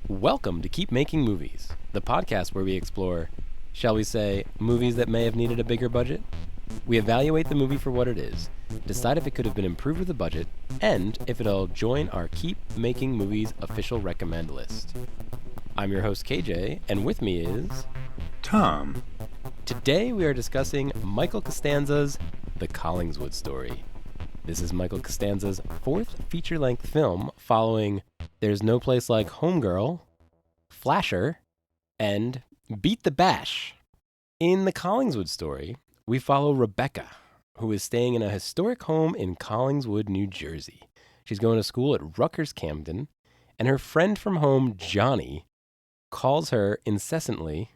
Welcome to Keep Making Movies, the podcast where we explore, shall we say, movies that may have needed a bigger budget. We evaluate the movie for what it is, decide if it could have been improved with a budget, and if it'll join our Keep Making Movies official recommend list. I'm your host KJ, and with me is Tom. Today we are discussing Michael Costanza's The Collingswood Story. This is Michael Costanza's fourth feature-length film following There's No Place Like Homegirl, Flasher, and Beat the Bash. In The Collingswood Story, we follow Rebecca, who is staying in a historic home in Collingswood, New Jersey. She's going to school at Rutgers Camden, and her friend from home, Johnny, calls her incessantly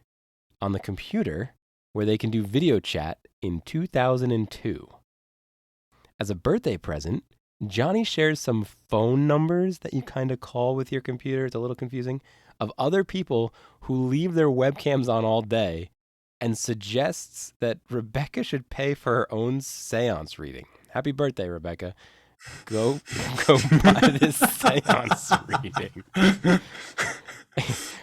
on the computer where they can do video chat in 2002. As a birthday present, Johnny shares some phone numbers that you kind of call with your computer, it's a little confusing, of other people who leave their webcams on all day and suggests that Rebecca should pay for her own seance reading. Happy birthday, Rebecca. Go buy this seance reading.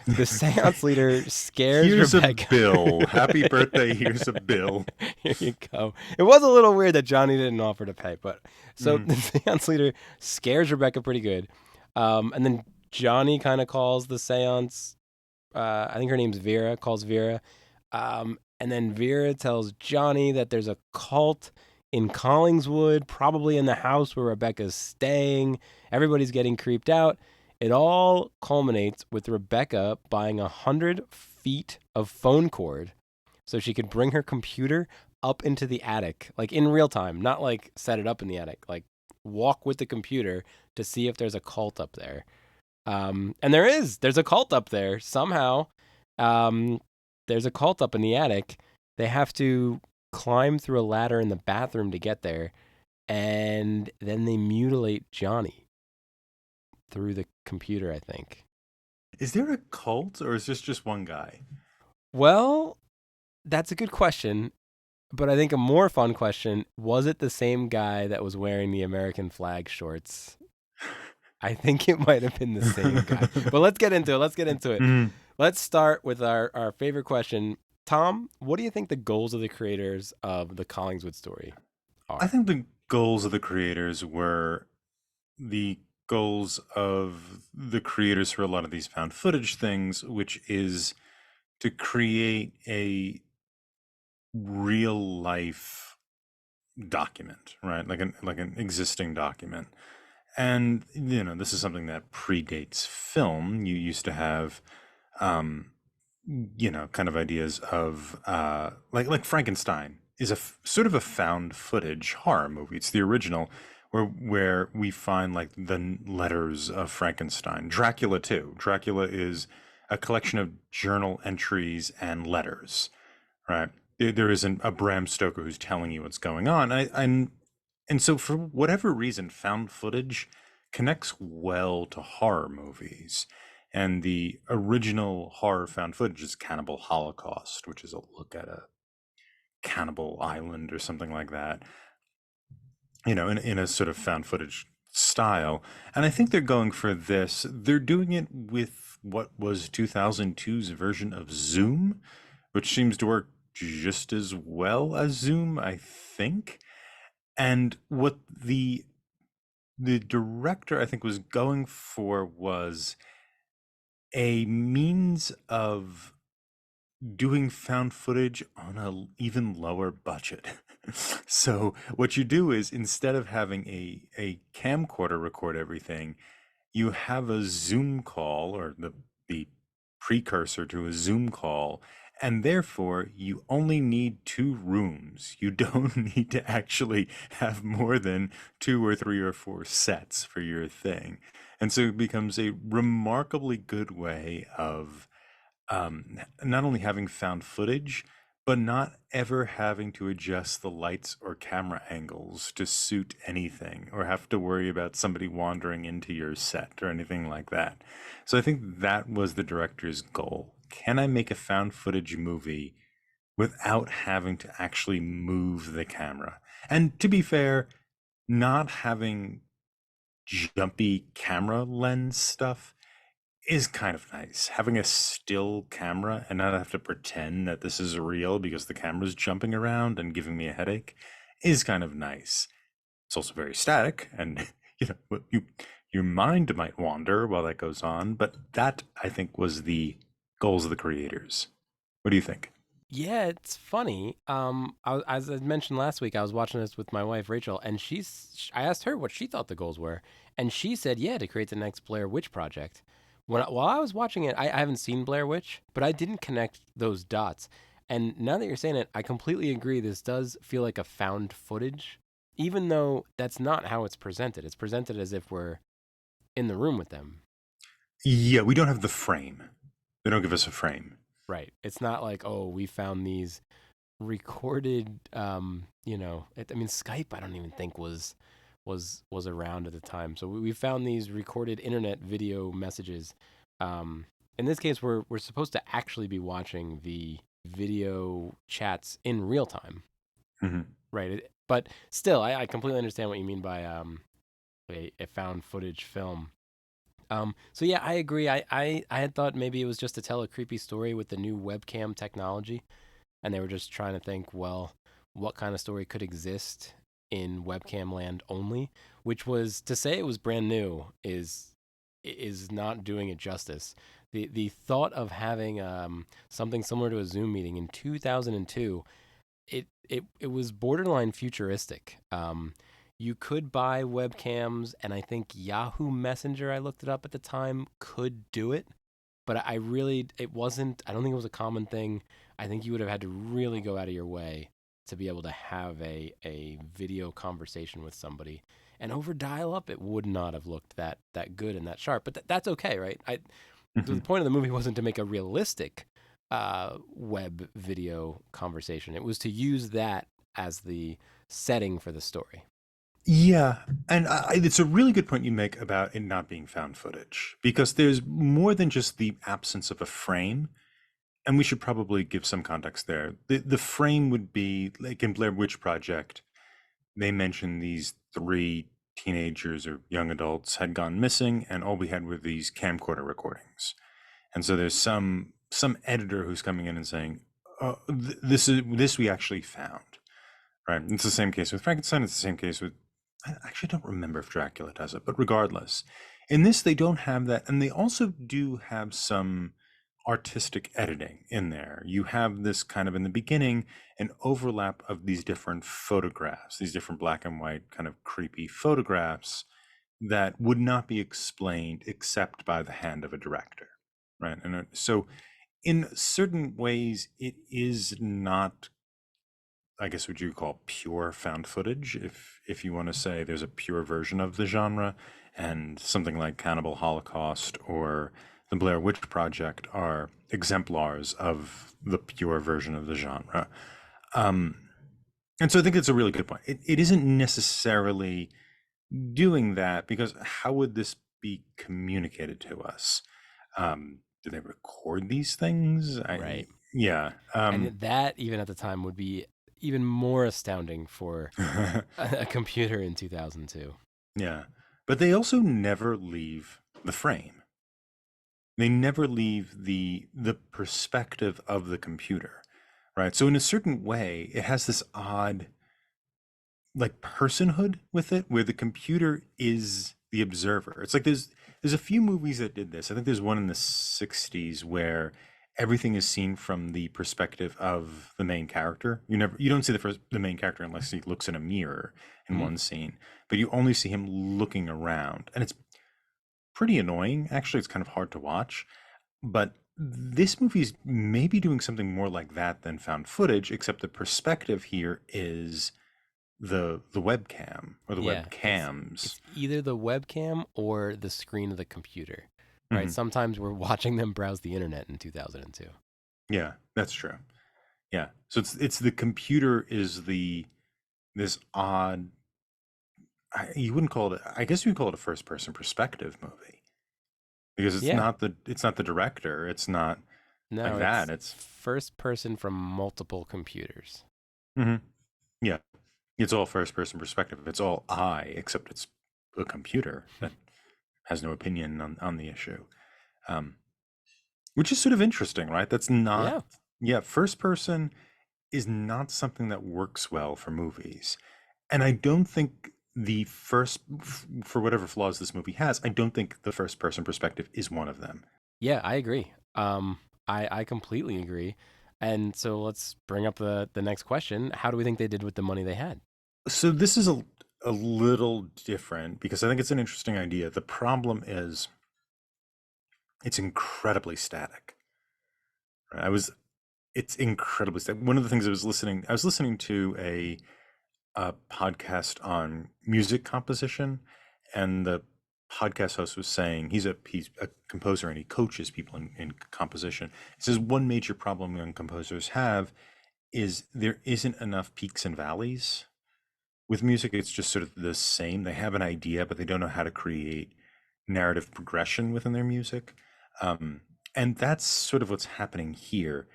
The seance leader scares Here's Rebecca. a bill. Happy birthday, here's a bill. Here you go. It was a little weird that Johnny didn't offer to pay, but so the seance leader scares Rebecca pretty good. And then Johnny kind of calls the seance. I think her name's Vera, calls Vera. And then Vera tells Johnny that there's a cult in Collingswood, probably in the house where Rebecca's staying. Everybody's getting creeped out. It all culminates with Rebecca buying 100 feet of phone cord so she could bring her computer up into the attic, like in real time, not like set it up in the attic, like walk with the computer to see if there's a cult up there. And there's a cult up there somehow. There's a cult up in the attic. They have to climb through a ladder in the bathroom to get there, and then they mutilate Johnny through the computer, I think. Is there a cult, or is this just one guy? Well, that's a good question, but I think a more fun question, was it the same guy that was wearing the American flag shorts? I think it might have been the same guy. But let's get into it. Let's start with our favorite question. Tom, what do you think the goals of the creators of the Collingswood Story are? I think the goals of the creators were the goals of the creators for a lot of these found footage things, which is to create a real life document, right? Like an existing document. And this is something that predates film. You used to have kind of ideas of like Frankenstein is sort of a found footage horror movie. It's the original where we find like the letters of Frankenstein. Dracula too. Dracula is a collection of journal entries and letters, right? There isn't a Bram Stoker who's telling you what's going on. And so for whatever reason, found footage connects well to horror movies. And the original horror found footage is Cannibal Holocaust, which is a look at a cannibal island or something like that, in a sort of found footage style. And I think they're going for this. They're doing it with what was 2002's version of Zoom, which seems to work just as well as Zoom, I think. And what the director, I think, was going for was a means of doing found footage on an even lower budget. So what you do is, instead of having a camcorder record everything, you have a Zoom call, or the precursor to a Zoom call, and therefore you only need 2 rooms. You don't need to actually have more than 2 or 3 or 4 sets for your thing. And so it becomes a remarkably good way of not only having found footage, but not ever having to adjust the lights or camera angles to suit anything, or have to worry about somebody wandering into your set or anything like that. So I think that was the director's goal. Can I make a found footage movie without having to actually move the camera? And to be fair, not having jumpy camera lens stuff is kind of nice. Having a still camera and not have to pretend that this is real because the camera's jumping around and giving me a headache is kind of nice. It's also very static, and your mind might wander while that goes on. But that, I think, was the goals of the creators. What do you think? Yeah, it's funny. As I mentioned last week, I was watching this with my wife Rachel, and I asked her what she thought the goals were, and she said, "Yeah, to create the next Blair Witch project." While I was watching it, I haven't seen Blair Witch, but I didn't connect those dots. And now that you're saying it, I completely agree. This does feel like a found footage, even though that's not how it's presented. It's presented as if we're in the room with them. Yeah, we don't have the frame. They don't give us a frame. Right. It's not like, oh, we found these recorded I mean Skype I don't even think was around at the time. So we found these recorded internet video messages. In this case we're supposed to actually be watching the video chats in real time. Hmm. Right. But still I completely understand what you mean by a found footage film. So yeah, I agree. I had thought maybe it was just to tell a creepy story with the new webcam technology, and they were just trying to think, well, what kind of story could exist in webcam land only? Which was to say it was brand new is not doing it justice. The thought of having something similar to a Zoom meeting in 2002, it was borderline futuristic. You could buy webcams, and I think Yahoo Messenger, I looked it up at the time, could do it, but I really it wasn't. I don't think it was a common thing. I think you would have had to really go out of your way to be able to have a video conversation with somebody. And over dial up, it would not have looked that good and that sharp. But that's okay, right? The Hmm. point of the movie wasn't to make a realistic web video conversation. It was to use that as the setting for the story. Yeah, and it's a really good point you make about it not being found footage because there's more than just the absence of a frame, and we should probably give some context there. The frame would be like in Blair Witch Project, they mentioned these three teenagers or young adults had gone missing, and all we had were these camcorder recordings. And so there's some editor who's coming in and saying, "Oh, this we actually found." Right. It's the same case with Frankenstein. It's the same case with, I actually don't remember if Dracula does it, but regardless, in this, they don't have that. And they also do have some artistic editing in there. You have this kind of in the beginning, an overlap of these different photographs, these different black and white kind of creepy photographs that would not be explained except by the hand of a director. Right. And so, in certain ways, it is not, I guess, what you call pure found footage, if you want to say there's a pure version of the genre, and something like Cannibal Holocaust or the Blair Witch Project are exemplars of the pure version of the genre. Um, and so I think it's a really good point. It isn't necessarily doing that because how would this be communicated to us? Do they record these things? Right. Yeah. And that even at the time would be even more astounding for a computer in 2002. Yeah. But they also never leave the frame. They never leave the perspective of the computer, right? So in a certain way, it has this odd like personhood with it where the computer is the observer. It's like there's a few movies that did this. I think there's one in the 60s where everything is seen from the perspective of the main character. You don't see the main character unless he looks in a mirror in Mm. one scene, but you only see him looking around. And it's pretty annoying. Actually, it's kind of hard to watch. But this movie is maybe doing something more like that than found footage, except the perspective here is the webcam or the Yeah, webcams. it's either the webcam or the screen of the computer. Right? Hmm. Sometimes we're watching them browse the internet in 2002. Yeah, that's true. Yeah, so it's the computer is the this odd. You wouldn't call it. I guess you would call it a first person perspective movie because Yeah. it's not the director. It's not like No, that. it's It's first person from multiple computers. hmm yeah. It's all first person perspective. It's all I, except it's a computer that has no opinion on the issue. um, which is sort of interesting, right? That's not, Yeah. yeah, first person is not something that works well for movies. And I don't think for whatever flaws this movie has, I don't think the first person perspective is one of them. Yeah, I agree. I completely agree. And so let's bring up the next question. How do we think they did with the money they had? So this is a little different because I think it's an interesting idea. The problem is it's incredibly static. Right? It's incredibly static. One of the things I was listening to a podcast on music composition, and the podcast host was saying he's a composer and he coaches people in composition. He says one major problem young composers have is there isn't enough peaks and valleys. With music, it's just sort of the same. They have an idea, but they don't know how to create narrative progression within their music. Um, and that's sort of what's happening here.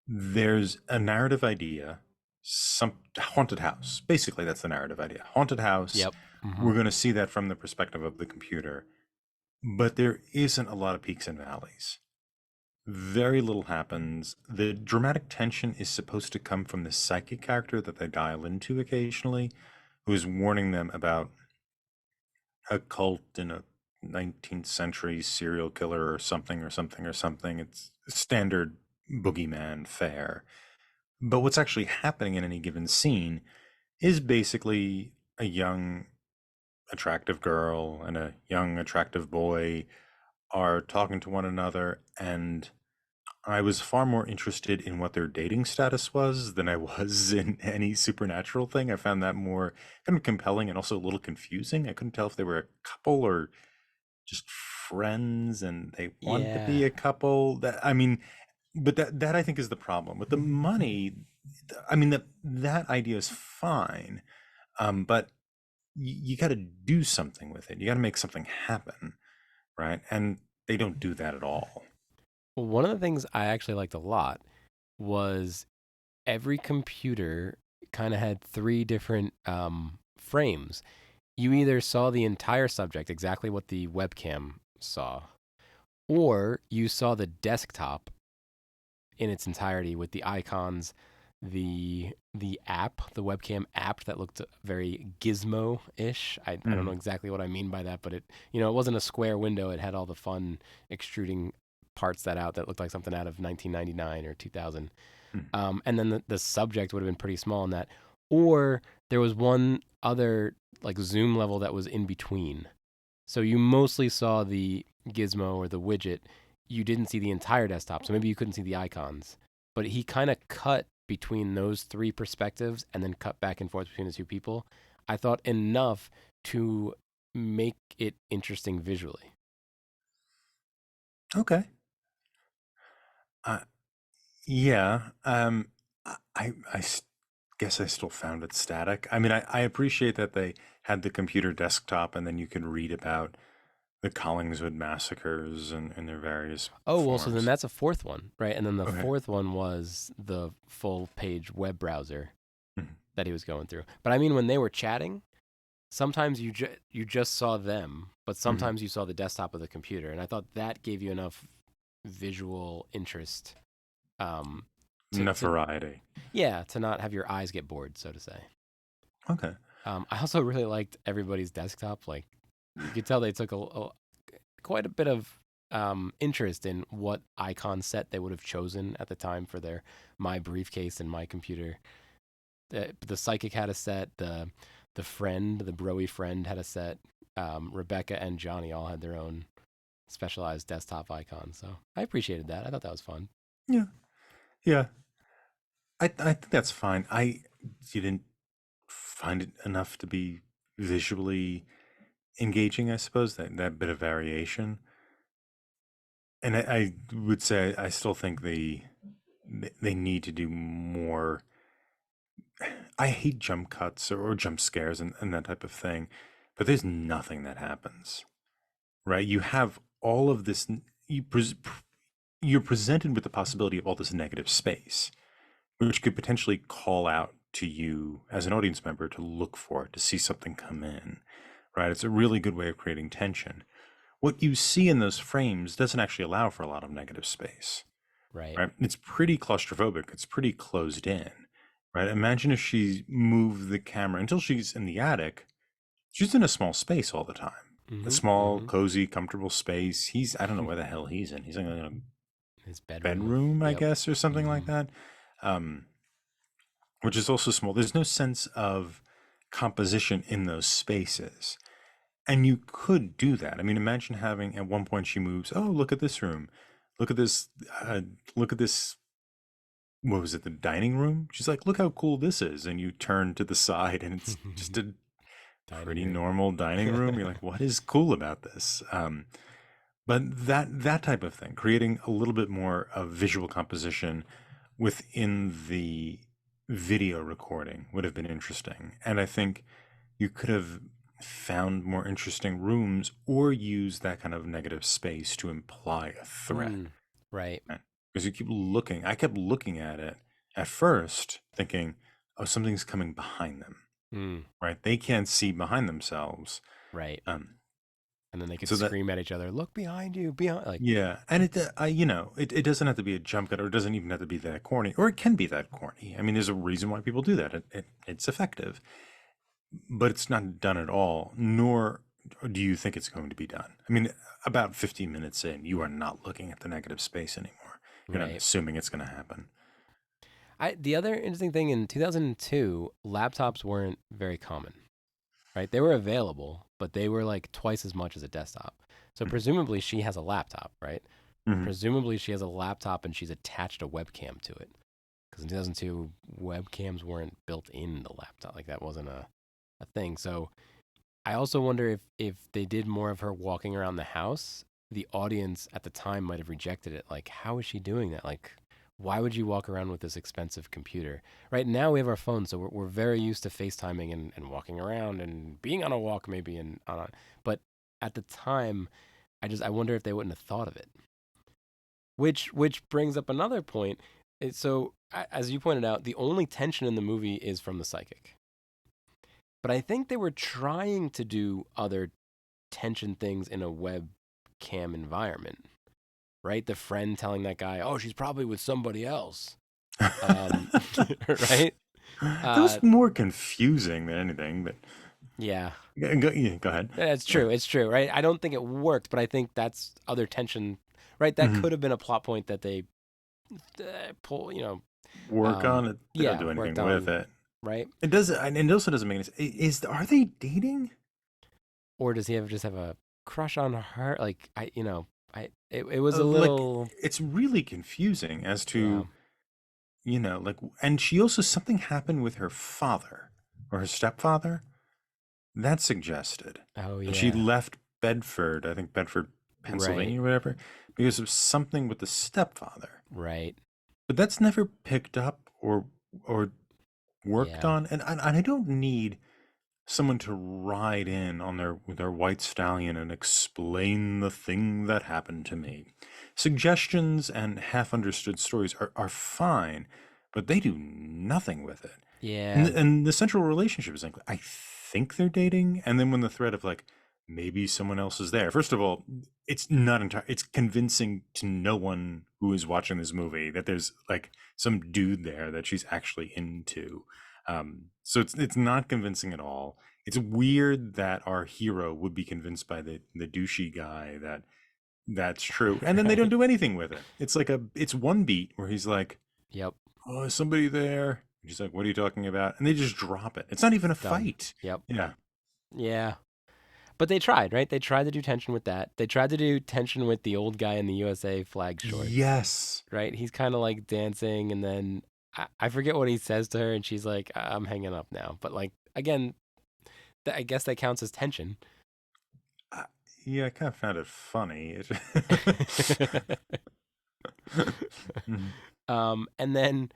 There's a narrative idea, some haunted house. Basically, that's the narrative idea. Haunted house. Yep. Hmm. We're going to see that from the perspective of the computer, but there isn't a lot of peaks and valleys. Very little happens. The dramatic tension is supposed to come from the psychic character that they dial into occasionally, who is warning them about a cult in a 19th century serial killer or something or something or something. It's standard boogeyman fare. But what's actually happening in any given scene is basically a young, attractive girl and a young, attractive boy are talking to one another. And I was far more interested in what their dating status was than I was in any supernatural thing. I found that more kind of compelling and also a little confusing. I couldn't tell if they were a couple or just friends and they want to Yeah. be a couple. That I mean, but that I think is the problem with the money. I mean that idea is fine, but you got to do something with it. You got to make something happen, right? And they don't do that at all. Well, one of the things I actually liked a lot was every computer kind of had three different frames. You either saw the entire subject, exactly what the webcam saw, or you saw the desktop in its entirety with the icons, the app, the webcam app that looked very gizmo-ish. I don't know Mm, exactly what I mean by that, but it wasn't a square window. It had all the fun extruding parts that looked like something out of 1999 or 2000. mm. And then the subject would have been pretty small in that. Or there was one other like zoom level that was in between. So you mostly saw the gizmo or the widget. You didn't see the entire desktop. So maybe you couldn't see the icons. But he kind of cut between those three perspectives and then cut back and forth between the two people. I thought enough to make it interesting visually. Okay. Uh, yeah. Guess I still found it static. I mean, I appreciate that they had the computer desktop and then you could read about the Collingswood massacres and their various Oh, well, so then forms. that's a fourth one, right? And then the Okay. fourth one was the full page web browser Mhm. that he was going through. But I mean, when they were chatting, sometimes you just saw them, but Mhm. sometimes you saw the desktop of the computer, and I thought that gave you enough visual interest um, Enough to variety. yeah to not have your eyes get bored, so to say. Okay. I also really liked everybody's desktop. Like you could tell they took quite a bit of interest in what icon set they would have chosen at the time for their my briefcase and my computer. The psychic had a set. The broy friend had a set. Rebecca and Johnny all had their own specialized desktop icons. So I appreciated that. I thought that was fun. Yeah. Yeah. I think that's fine. I didn't find it enough to be visually engaging, I suppose, that bit of variation. And I would say I still think they need to do more. I hate jump cuts or jump scares and that type of thing, but there's nothing that happens, right? You have all of this, you're presented with the possibility of all this negative space, which could potentially call out to you as an audience member to look for it, to see something come in, right? It's a really good way of creating tension. what you see in those frames doesn't actually allow for a lot of negative space, Right. right? It's pretty claustrophobic. It's pretty closed in, right? Imagine if she moved the camera until she's in the attic. She's in a small space all the time. A Mm-hmm. small, Mm-hmm. cozy, comfortable space. I don't know where the hell he's in. He's in a His bedroom. bedroom, I Yep. guess, or something like Mm-hmm. that. Um, which is also small. There's no sense of composition in those spaces. And you could do that. I mean, imagine having at one point she moves, oh, look at this room. Look at this. Look at this. What was it? The dining room? She's like, look how cool this is. And you turn to the side and it's just a Dining pretty room. normal dining room. You're like, what is cool about this? But that type of thing, creating a little bit more of visual composition within the video recording would have been interesting. And I think you could have found more interesting rooms or use that kind of negative space to imply a threat. Mm, right. Because you keep looking, I kept looking at it at first thinking, oh, something's coming behind them, Mm, right? They can't see behind themselves. right. Um, And then they could so that scream at each other, "Look behind you!" Behind, like, Yeah, and it doesn't have to be a jump cut, or it doesn't even have to be that corny, or it can be that corny. I mean, there's a reason why people do that. It's effective, but it's not done at all. Nor do you think it's going to be done. I mean, about 15 minutes in, you are not looking at the negative space anymore. You're not right. assuming it's going to happen. The other interesting thing in 2002, laptops weren't very common, right? They were available, but they were like twice as much as a desktop. So presumably she has a laptop, right? Mm-hmm. Presumably she has a laptop and she's attached a webcam to it. Because in 2002, webcams weren't built in the laptop. Like that wasn't a thing. So I also wonder if they did more of her walking around the house, the audience at the time might have rejected it. Like, how is she doing that? Like, why would you walk around with this expensive computer? Right now we have our phones, so we're very used to FaceTiming and walking around and being on a walk maybe and on a, but at the time, I wonder if they wouldn't have thought of it. Which brings up another point. So as you pointed out, the only tension in the movie is from the psychic. But I think they were trying to do other tension things in a webcam environment, right? The friend telling that guy, "Oh, she's probably with somebody else," um, right? That Uh, was more confusing than anything, but yeah, yeah, go ahead. it's Yeah. true. It's true, right? I don't think it worked, but I think that's other tension, right? That Mhm. could have been a plot point that they pull, Work on it. They don't yeah, do worked anything with on, it. right? It does, and it also doesn't make any sense. Are they dating? Or does he just have a crush on her? Like it was a Like, little, it's really confusing as yeah. to, like, and she also, something happened with her father or her stepfather that suggested. Oh And she yeah, left Bedford, I think Bedford, right, Pennsylvania, or whatever, because of something with the stepfather. right, But that's never picked up or worked yeah, on. And I don't need someone to ride in on their with their white stallion and explain the thing that happened to me. Suggestions and half understood stories are fine, but they do nothing with it. And, yeah, and the central relationship is like, I think they're dating, and then when the threat of like maybe someone else is there. First of all, it's not entire. It's convincing to no one who is watching this movie that there's like some dude there that she's actually into. So it's not convincing at all. It's weird that our hero would be convinced by the douchey guy that that's true, and then they don't right, do anything with it. It's one beat where he's like, yep, "Oh, is somebody there?" And she's like, "What are you talking about?" And they just drop it. It's not even a done, fight. yep, Yeah. yeah. But they tried, right? They tried to do tension with that. They tried to do tension with the old guy in the USA flag shorts, Yes. right? He's kind of like dancing, and then I forget what he says to her, and she's like, "I'm hanging up now." But like again, I guess that counts as tension. Uh, yeah, I kind of found it funny. Mhm. And then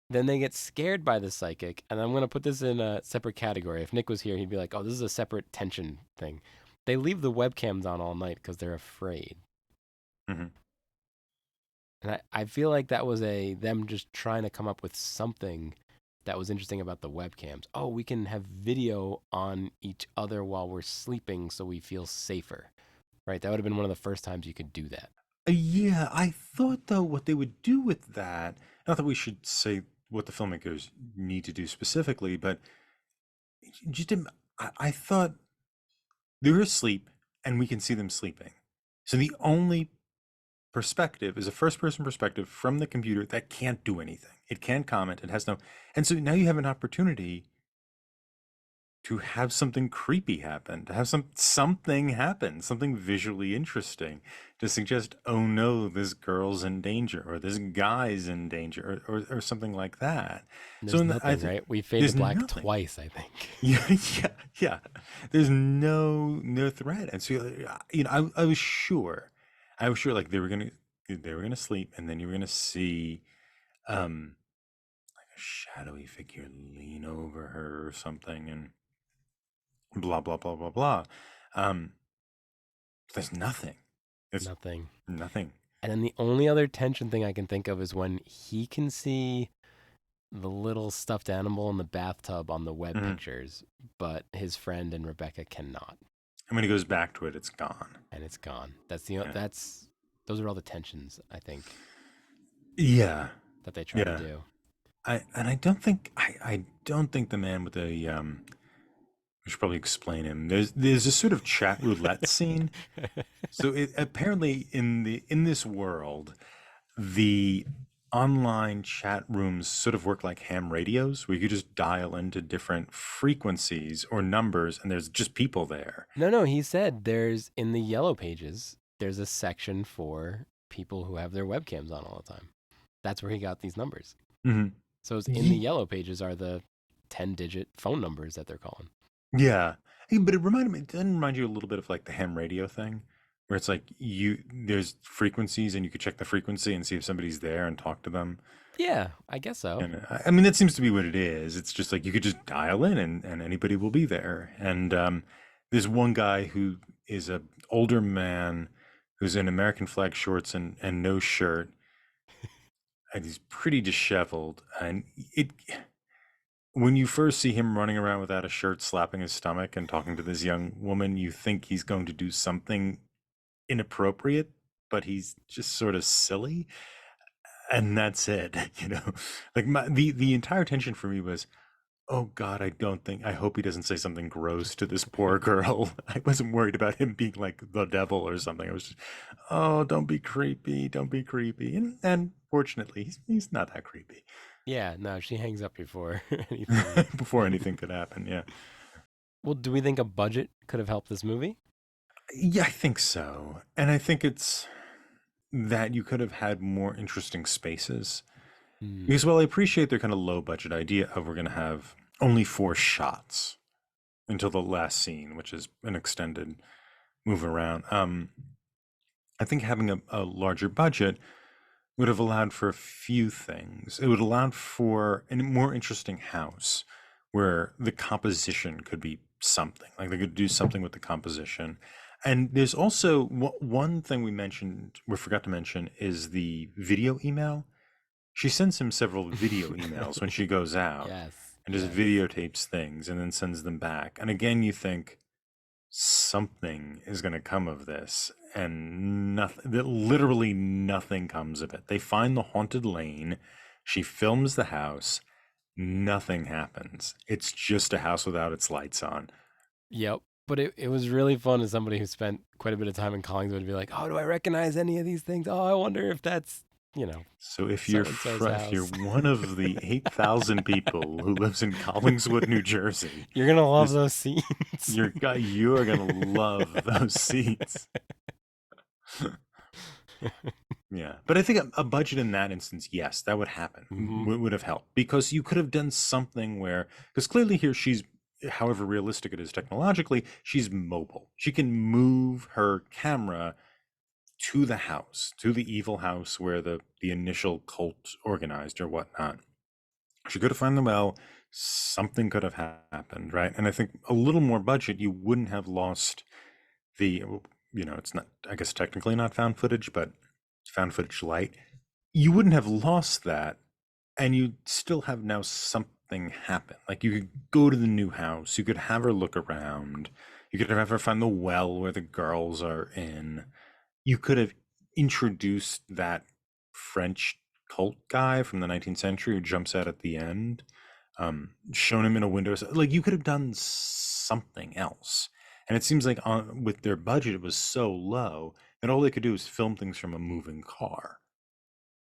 they get scared by the psychic, and I'm gonna put this in a separate category. If Nick was here, he'd be like, "Oh, this is a separate tension thing." They leave the webcams on all night because they're afraid, Mhm. and I feel like that was them just trying to come up with something that was interesting about the webcams. Oh, we can have video on each other while we're sleeping, so we feel safer. Right. That would have been one of the first times you could do that. Yeah, I thought though what they would do with that, not that we should say what the filmmakers need to do specifically, but just I thought they're asleep and we can see them sleeping. So the only perspective is a first person perspective from the computer that can't do anything. It can't comment, it has no, and so now you have an opportunity to have something creepy happen, to have something happen, something visually interesting, to suggest, oh no, this girl's in danger, or this guy's in danger, or something like that. And So there's I nothing, think right? We fade to there's black nothing. twice, I think. Yeah, yeah, yeah. There's no threat, and so I was sure like they were gonna sleep, and then you were gonna see um like a shadowy figure lean over her or something, and blah blah blah blah blah. Um, there's nothing. There's Nothing. nothing. And then the only other tension thing I can think of is when he can see the little stuffed animal in the bathtub on the web Mhm. pictures, but his friend and Rebecca cannot, And when he goes back to it, it's gone. and it's gone. Yeah. That's those are all the tensions I think Yeah. that they try to Yeah. do. I don't think the man with the we should probably explain him. There's a sort of chat roulette scene. So apparently in this world, the online chat rooms sort of work like ham radios, where you could just dial into different frequencies or numbers, and there's just people there. No, no, he said there's in the yellow pages, there's a section for people who have their webcams on all the time. That's where he got these numbers. Hmm. So it's in the yellow pages are the 10-digit phone numbers that they're calling. Yeah. Hey, but it didn't remind you a little bit of like the ham radio thing, where it's like there's frequencies and you could check the frequency and see if somebody's there and talk to them. Yeah, I guess so. And I mean, that seems to be what it is. It's just like you could just dial in and anybody will be there. And there's one guy who is a older man who's in American flag shorts and no shirt, and he's pretty disheveled. And it when you first see him running around without a shirt, slapping his stomach and talking to this young woman, you think he's going to do something inappropriate, but he's just sort of silly, and that's it. Like the entire tension for me was, oh God, I hope he doesn't say something gross to this poor girl. I wasn't worried about him being like the devil or something. I was just, oh, don't be creepy, and fortunately, he's not that creepy. Yeah, no, she hangs up before anything. Before anything could happen, yeah. Well, do we think a budget could have helped this movie? Yeah, I think so. And I think it's that you could have had more interesting spaces. Hmm. Because while I appreciate their kind of low budget idea of we're going to have only 4 shots until the last scene, which is an extended move around, I think having a larger budget would have allowed for a few things. It would allow for a more interesting house where the composition could be something. Like they could do something with the composition. And there's also one thing we forgot to mention is the video email. She sends him several video emails when she goes out Yes, and just yes. videotapes things and then sends them back. And again, you think something is going to come of this, and literally nothing comes of it. They find the haunted lane. She films the house. Nothing happens. It's just a house without its lights on. Yep. But it was really fun as somebody who spent quite a bit of time in Collingswood to be like, oh, do I recognize any of these things? Oh, I wonder if that's, So if so and so's if you're house. one of the 8,000 people who lives in Collingswood, New Jersey, You're going to love this those scenes. you're gonna love those seats. Yeah, but I think a budget in that instance, yes, that would happen. Hmm. Would have helped because you could have done something where, because clearly here she's, however realistic it is technologically, she's mobile. She can move her camera to the house, to the evil house where the initial cult organized or whatnot. She could have found the well. Something could have happened, right? And I think a little more budget, you wouldn't have lost the, it's not, I guess technically not found footage, but found footage light. You wouldn't have lost that, and you'd still have now something happen. Like you could go to the new house, you could have her look around, You could never find the well where the girls are in. You could have introduced that French cult guy from the 19th century who jumps out at the end, shown him in a window. Like you could have done something else. And it seems like with their budget, it was so low that all they could do is film things from a moving car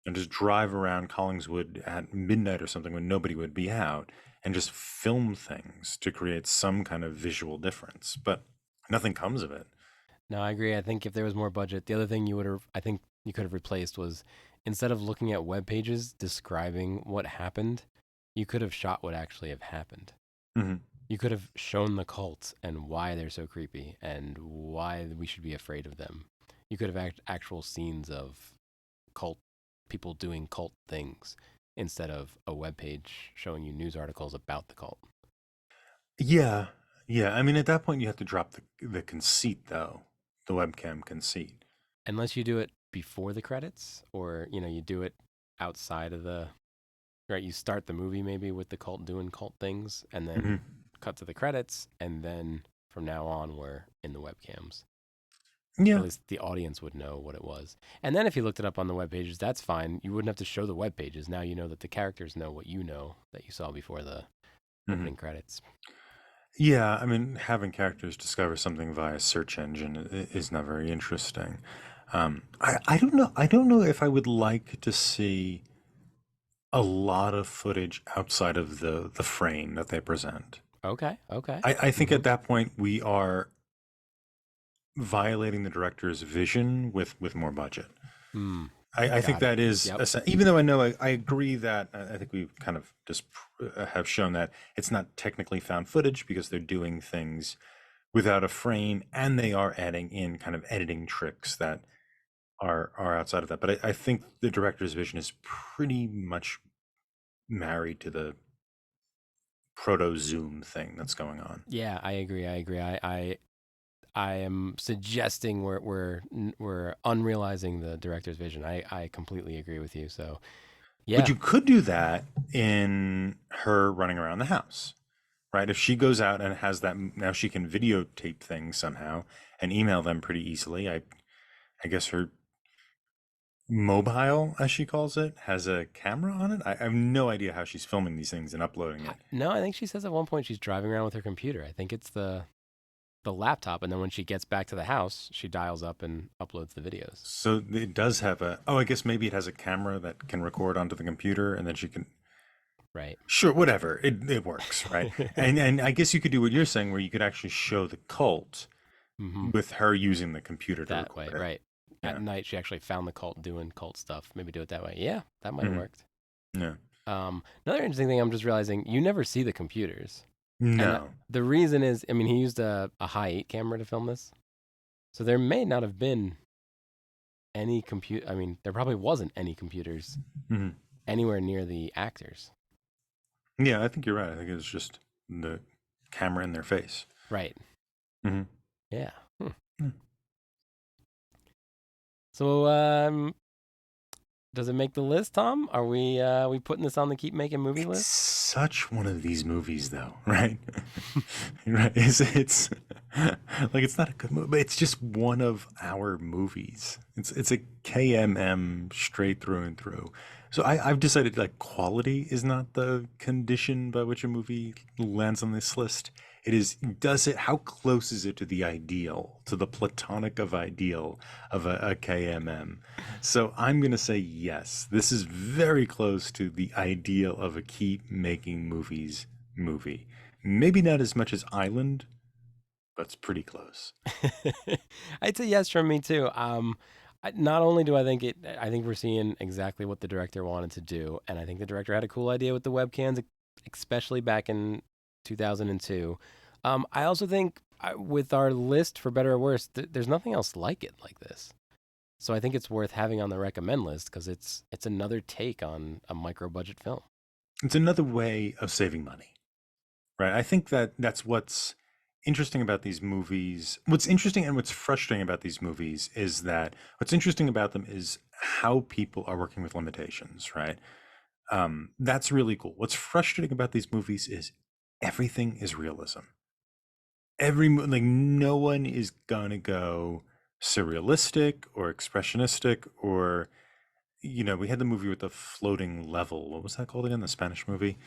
and just drive around Collingswood at midnight or something when nobody would be out and just film things to create some kind of visual difference. But nothing comes of it. No, I agree. I think if there was more budget, the other thing you would have, I think you could have replaced was instead of looking at web pages describing what happened, you could have shot what actually have happened. Hmm. You could have shown the cults and why they're so creepy and why we should be afraid of them. You could have actual scenes of cult people doing cult things instead of a web page showing you news articles about the cult. Yeah, yeah. I mean, at that point, you have to drop the conceit, though, the webcam conceit. Unless you do it before the credits or, you do it outside of the right, you start the movie maybe with the cult doing cult things and then Hmm. cut to the credits and then from now on we're in the webcams. Or at Yeah. least the audience would know what it was. And then if you looked it up on the web pages, that's fine. You wouldn't have to show the web pages. Now you know that the characters know what you know that you saw before the Hmm. opening credits. Yeah. I mean, having characters discover something via search engine is not very interesting. I don't know. I don't know if I would like to see a lot of footage outside of the frame that they present. Okay, okay. I think Mm-hmm. at that point we are violating the director's vision with more budget. Mm, I think got it. that is, Yep. even though I know I agree that I think we've kind of just have shown that it's not technically found footage because they're doing things without a frame and they are adding in kind of editing tricks that are outside of that. But I think the director's vision is pretty much married to the proto zoom thing that's going on. Yeah, I agree. I agree. I am suggesting we're unrealizing the director's vision. I completely agree with you. So But yeah, you could do that in her running around the house, right? If she goes out and has that, now she can videotape things somehow and email them pretty easily. I guess her mobile, as she calls it, has a camera on it. I have no idea how she's filming these things and uploading it. no, I think she says at one point she's driving around with her computer. I think it's the laptop, and then when she gets back to the house, she dials up and uploads the videos. So it does have a, oh, I guess maybe it has a camera that can record onto the computer and then she can, Right. sure, whatever. It works, right? And I guess you could do what you're saying where you could actually show the cult Mm-hmm. with her using the computer to That way, record it. right. At Yeah. night, she actually found the cult doing cult stuff. Maybe do it that way. Yeah, that might have Mhm. worked. Yeah. Another interesting thing I'm just realizing you never see the computers. And No. the reason is, I mean, he used a high 8 camera to film this. So there may not have been any compute. I mean, there probably wasn't any computers Mhm. anywhere near the actors. Yeah, I think you're right. I think it was just the camera in their face. Right. Hmm. Yeah. Hmm. Hmm. So, does it make the list, Tom? Are we putting this on the keep making movie It's list? such one of these movies, though, right? Right? It's like it's not a good movie, but it's just one of our movies. It's a KMM straight through and through. So I've decided like quality is not the condition by which a movie lands on this list. It is, does it, how close is it to the ideal, to the platonic of ideal of a KMM? So I'm going to say yes. This is very close to the ideal of a keep making movies movie. Maybe not as much as Island, but it's pretty close. I'd say yes from me too. Not only do I think it, I think we're seeing exactly what the director wanted to do, and I think the director had a cool idea with the webcams, especially back in 2002. I also think with our list, for better or worse, there's nothing else like it like this. So I think it's worth having on the recommend list because it's another take on a micro budget film. It's another way of saving money, right? I think that that's what's interesting about these movies. What's interesting and what's frustrating about these movies is that what's interesting about them is how people are working with limitations, right? That's really cool. What's frustrating about these movies is everything is realism. like no one is gonna go surrealistic or expressionistic or we had the movie with the floating level. What was that called again? The Spanish movie?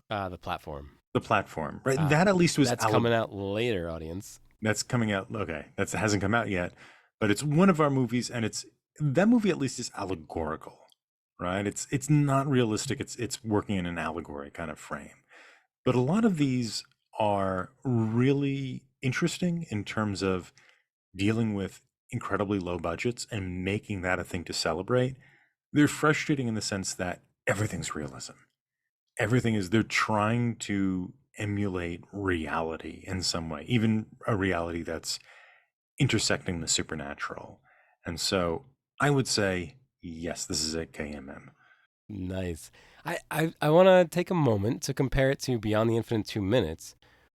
The platform. The Platform, right? Ah, That at least was that's coming out later, audience. that's coming out. Okay, that hasn't come out yet, but it's one of our movies, and that movie at least is allegorical, right? It's not realistic. It's working in an allegory kind of frame. But a lot of these are really interesting in terms of dealing with incredibly low budgets and making that a thing to celebrate. They're frustrating in the sense that everything's realism. They're trying to emulate reality in some way, even a reality that's intersecting the supernatural. And so I would say, yes, this is a KMM. Nice. I want to take a moment to compare it to Beyond the Infinite 2 Minutes,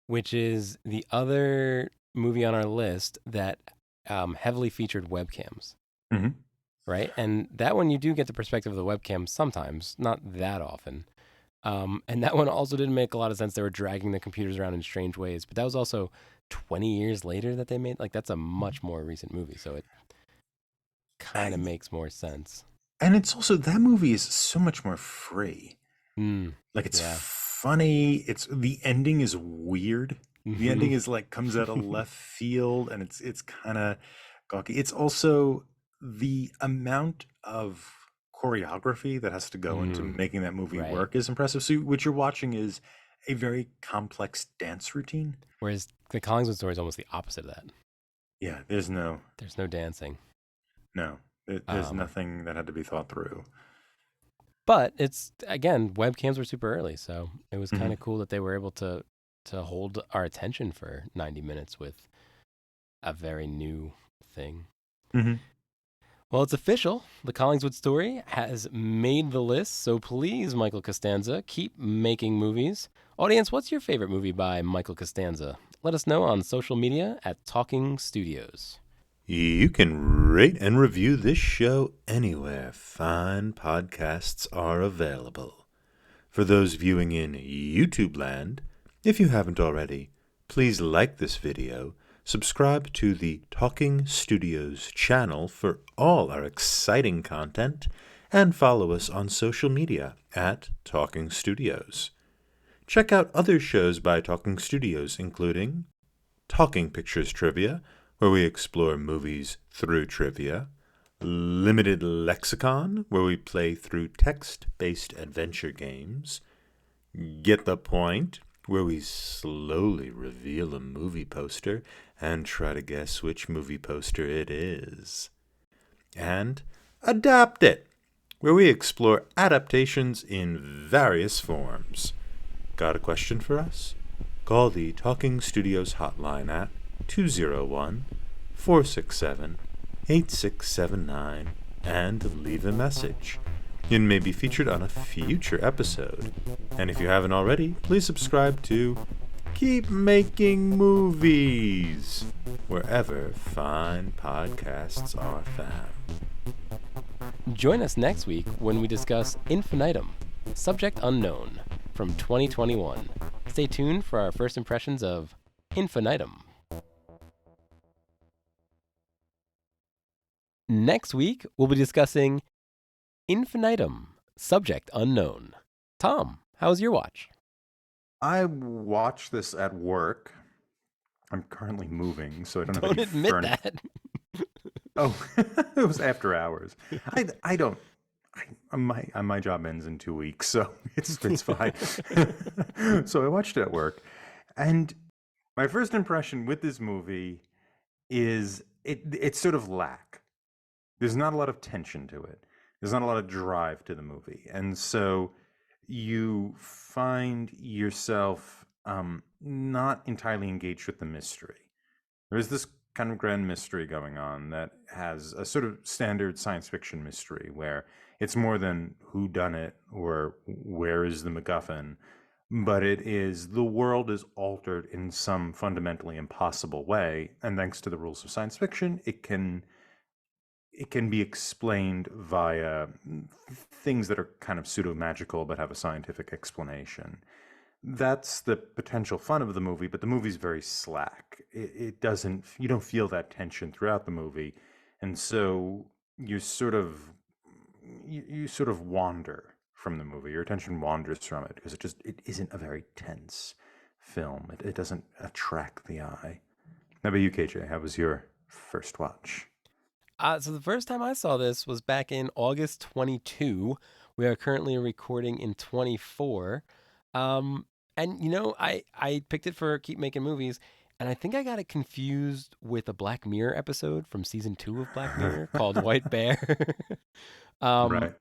which is the other movie on our list that heavily featured webcams, Mm-hmm. right? And that one you do get the perspective of the webcam sometimes, not that often. And that one also didn't make a lot of sense. They were dragging the computers around in strange ways, but that was also 20 years later that they made. Like, that's a much more recent movie, so it kind of makes more sense. And it's also, that movie is so much more free. Mm, Like, it's yeah. funny. The ending is weird. The ending is like comes out of left field, and it's kind of gawky. It's also the amount of choreography that has to go into making that movie Right. work is impressive. So what you're watching is a very complex dance routine. Whereas the Collingswood story is almost the opposite of that. Yeah, there's no dancing. no, there's Um, nothing that had to be thought through. but it's, again, webcams were super early, so it was kind Mhm. of cool that they were able to hold our attention for 90 minutes with a very new thing. Mhm. Well, it's official. The Collingswood story has made the list, so please, Michael Costanza, keep making movies. Audience, what's your favorite movie by Michael Costanza? Let us know on social media at Talking Studios. You can rate and review this show anywhere fine podcasts are available. For those viewing in YouTube land, if you haven't already, please like this video, subscribe to the Talking Studios channel for all our exciting content, and follow us on social media at Talking Studios. Check out other shows by Talking Studios, including Talking Pictures Trivia, where we explore movies through trivia, Limited Lexicon, where we play through text-based adventure games, Get the Point, where we slowly reveal a movie poster and try to guess which movie poster it is, and Adapt It, where we explore adaptations in various forms. Got a question for us? Call the Talking Studios hotline at 201-467-8679 and leave a message. It may be featured on a future episode. And if you haven't already, please subscribe to Keep Making Movies wherever fine podcasts are found. Join us next week when we discuss Infinitum, Subject Unknown, from 2021. Stay tuned for our first impressions of Infinitum. Next week, we'll be discussing Infinitum, Subject Unknown. Tom, how was your watch? I watched this at work. I'm currently moving, so I don't have Don't any admit furniture. that. Oh, it was after hours. I don't. My job ends in 2 weeks, so it's fine. So I watched it at work, and my first impression with this movie is it's sort of lack. There's not a lot of tension to it. There's not a lot of drive to the movie, and so you find yourself not entirely engaged with the mystery. There's this kind of grand mystery going on that has a sort of standard science fiction mystery where it's more than who done it or where is the MacGuffin, but it is the world is altered in some fundamentally impossible way, and thanks to the rules of science fiction, it can be explained via things that are kind of pseudo magical but have a scientific explanation. that's the potential fun of the movie, but the movie's very slack. It doesn't, you don't feel that tension throughout the movie. And so you sort of, you sort of wander from the movie. Your attention wanders from it because it isn't a very tense film. It doesn't attract the eye. How about you, KJ? How was your first watch? So the first time I saw this was back in August 22. We are currently recording in 24. Um, and I picked it for Keep Making Movies, and I think I got it confused with a Black Mirror episode from season 2 of Black Mirror called White Bear. um, Right.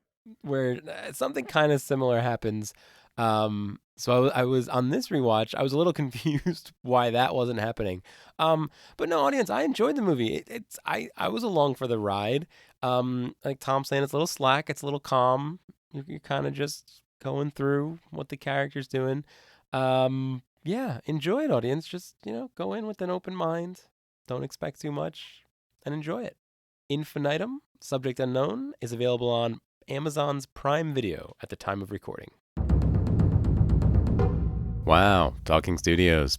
where something kind of similar happens. So I was on this rewatch. I was a little confused why that wasn't happening. But no, audience, I enjoyed the movie. I was along for the ride. Like Tom's saying, it's a little slack. It's a little calm. You're kind of just going through what the character's doing. Yeah, enjoy it, audience. Just go in with an open mind. Don't expect too much, and enjoy it. Infinitum, Subject Unknown, is available on Amazon's Prime Video at the time of recording. Wow, Talking Studios,